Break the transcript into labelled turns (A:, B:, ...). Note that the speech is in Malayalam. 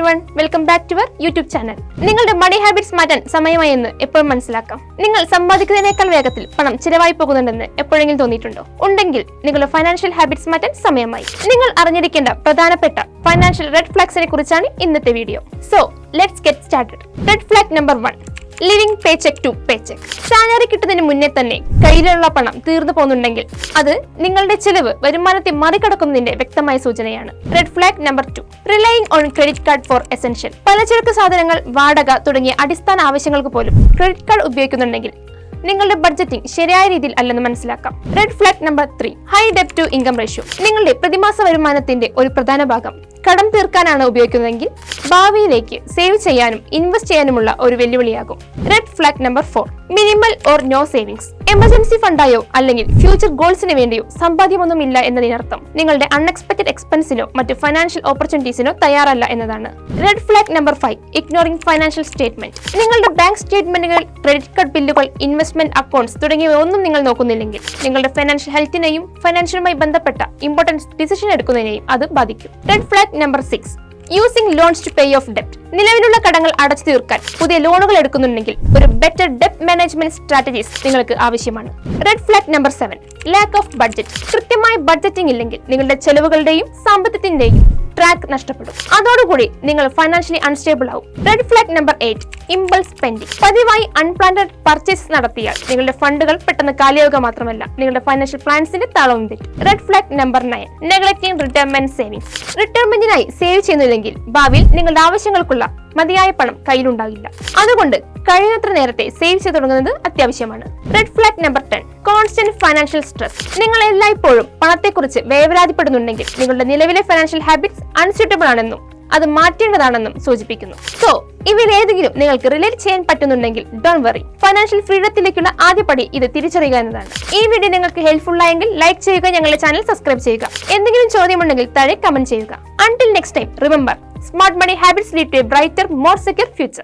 A: Everyone, welcome back to our YouTube channel. നിങ്ങളുടെ മണി ഹാബിറ്റ്സ് മാറ്റാൻ സമയമായി എന്ന് എപ്പോഴും മനസ്സിലാക്കാം. നിങ്ങൾ സമ്പാദിക്കുന്നതിനേക്കാൾ വേഗത്തിൽ പണം ചിലവായി പോകുന്നുണ്ടെന്ന് എപ്പോഴെങ്കിലും തോന്നിയിട്ടുണ്ടോ? ഉണ്ടെങ്കിൽ നിങ്ങളുടെ ഫൈനാൻഷ്യൽ ഹാബിറ്റ്സ് മാറ്റാൻ സമയമായി. നിങ്ങൾ അറിഞ്ഞിരിക്കേണ്ട പ്രധാനപ്പെട്ട ഫൈനാൻഷ്യൽ റെഡ് ഫ്ലാഗ്സിനെ കുറിച്ചാണ് ഇന്നത്തെ video. So let's get started. Red flag number 1, living paycheck to paycheck. Salary കിട്ടുന്നതിന് മുന്നേ തന്നെ കയ്യിലുള്ള പണം തീർന്നു പോകുന്നുണ്ടെങ്കിൽ അത് നിങ്ങളുടെ ചെലവ് വരുമാനത്തെ മറികടക്കുന്നതിന്റെ വ്യക്തമായ സൂചനയാണ്. Red flag number 2, relying on credit card for essential. പലചരക്ക് സാധനങ്ങൾ, വാടക തുടങ്ങിയ അടിസ്ഥാന ആവശ്യങ്ങൾക്ക് പോലും ക്രെഡിറ്റ് കാർഡ് ഉപയോഗിക്കുന്നുണ്ടെങ്കിൽ നിങ്ങളുടെ ബഡ്ജറ്റിംഗ് ശരിയായ രീതിയിൽ അല്ലെന്ന് മനസ്സിലാക്കാം. റെഡ് ഫ്ലാഗ് നമ്പർ 3, ഹൈ ഡെപ്റ്റ് ടു ഇൻകം റേഷ്യോ. നിങ്ങളുടെ പ്രതിമാസ വരുമാനത്തിന്റെ ഒരു പ്രധാന ഭാഗം കടം തീർക്കാനാണ് ഉപയോഗിക്കുന്നതെങ്കിൽ ഭാവിയിലേക്ക് സേവ് ചെയ്യാനും ഇൻവെസ്റ്റ് ചെയ്യാനുമുള്ള ഒരു വെല്ലുവിളിയാകും. Red flag number 4, minimal or no savings. Emergency ഫണ്ടായോ അല്ലെങ്കിൽ ഫ്യൂച്ചർ ഗോൾസിന് വേണ്ടിയോ സമ്പാദ്യമൊന്നുമില്ല എന്നതിനർത്ഥം നിങ്ങളുടെ അൺഎക്സ്പെക്ടഡ് എക്സ്പെൻസിനോ മറ്റ് ഫൈനാൻഷ്യൽ ഓപ്പർച്യൂണിറ്റീസിനോ തയ്യാറല്ല എന്നതാണ്. Red flag number 5, ignoring financial statement. നിങ്ങളുടെ ബാങ്ക് സ്റ്റേറ്റ്മെന്റുകൾ, ക്രെഡിറ്റ് കാർഡ് ബില്ലുകൾ, ഇൻവെസ്റ്റ്മെന്റ് അക്കൗണ്ട്സ് തുടങ്ങിയവ ഒന്നും നിങ്ങൾ നോക്കുന്നില്ലെങ്കിൽ നിങ്ങളുടെ ഫൈനാൻഷ്യൽ ഹെൽത്തിനെയും ഫൈനാൻഷ്യലുമായി ബന്ധപ്പെട്ട ഇമ്പോർട്ടന്റ് ഡിസിഷൻ എടുക്കുന്നതിനെയും അത് ബാധിക്കും. Red flag number 6, using loans to pay off ഡെപ്റ്റ്. നിലവിലുള്ള കടങ്ങൾ അടച്ചു തീർക്കാൻ പുതിയ ലോണുകൾ എടുക്കുന്നുണ്ടെങ്കിൽ ഒരു ബെറ്റർ ഡെപ്റ്റ് മാനേജ്മെന്റ് സ്ട്രാറ്റജീസ് നിങ്ങൾക്ക് ആവശ്യമാണ്. Red flag number 7, lack of budget. കൃത്യമായ ബഡ്ജറ്റിംഗ് ഇല്ലെങ്കിൽ നിങ്ങളുടെ ചെലവുകളുടെയും സാമ്പത്തികത്തിന്റെയും ട്രാക്ക് നഷ്ടപ്പെടും. അതോടുകൂടി നിങ്ങൾ ഫൈനാൻഷ്യലി അൺസ്റ്റേബിൾ ആവും. Red flag number 8, impulse spending. പതിവായി അൺപ്ലാൻഡ് പർച്ചേസ് നടത്തിയാൽ നിങ്ങളുടെ ഫണ്ടുകൾ പെട്ടെന്ന് കാലിയാവുക മാത്രമല്ല നിങ്ങളുടെ ഫൈനാൻഷ്യൽ പ്ലാൻസിന്റെ താളവും തെറ്റും. Red flag number 9, neglecting retirement savings. റിട്ടയർമെന്റിനായി സേവ് ചെയ്യുന്നില്ലെങ്കിൽ ഭാവിയിൽ നിങ്ങളുടെ ആവശ്യങ്ങൾക്കുള്ള മതിയായ പണം കയ്യിലുണ്ടാകില്ല. അതുകൊണ്ട് കഴിയുന്നത്ര നേരത്തെ സേവ് ചെയ്ത് തുടങ്ങുന്നത് അത്യാവശ്യമാണ്. Red flag number 10, constant financial stress. നിങ്ങൾ എല്ലായ്പ്പോഴും പണത്തെക്കുറിച്ച് വേവലാതിപ്പെടുന്നുണ്ടെങ്കിൽ നിങ്ങളുടെ നിലവിലെ ഫൈനാൻഷ്യൽ ഹാബിറ്റ്സ് അൺസ്യൂട്ടബിൾ ആണെന്നും അത് മാറ്റേണ്ടതാണെന്നും സൂചിപ്പിക്കുന്നു. സോ ഇവയിൽ ഏതെങ്കിലും നിങ്ങൾക്ക് റിലേറ്റ് ചെയ്യാൻ പറ്റുന്നുണ്ടെങ്കിൽ ഡോണ്ട് വറി. ഫൈനാൻഷ്യൽ ഫ്രീഡത്തിലേക്കുള്ള ആദ്യ പടി ഇത് തിരിച്ചറിയുക എന്നതാണ്. ഈ വീഡിയോ നിങ്ങൾക്ക് ഹെൽപ്ഫുൾ ആയെങ്കിൽ ലൈക്ക് ചെയ്യുക, ഞങ്ങളുടെ ചാനൽ സബ്സ്ക്രൈബ് ചെയ്യുക. എന്തെങ്കിലും ചോദ്യമുണ്ടെങ്കിൽ താഴെ കമന്റ് ചെയ്യുക. Until next time, remember, smart money habits lead to a brighter, more secure future.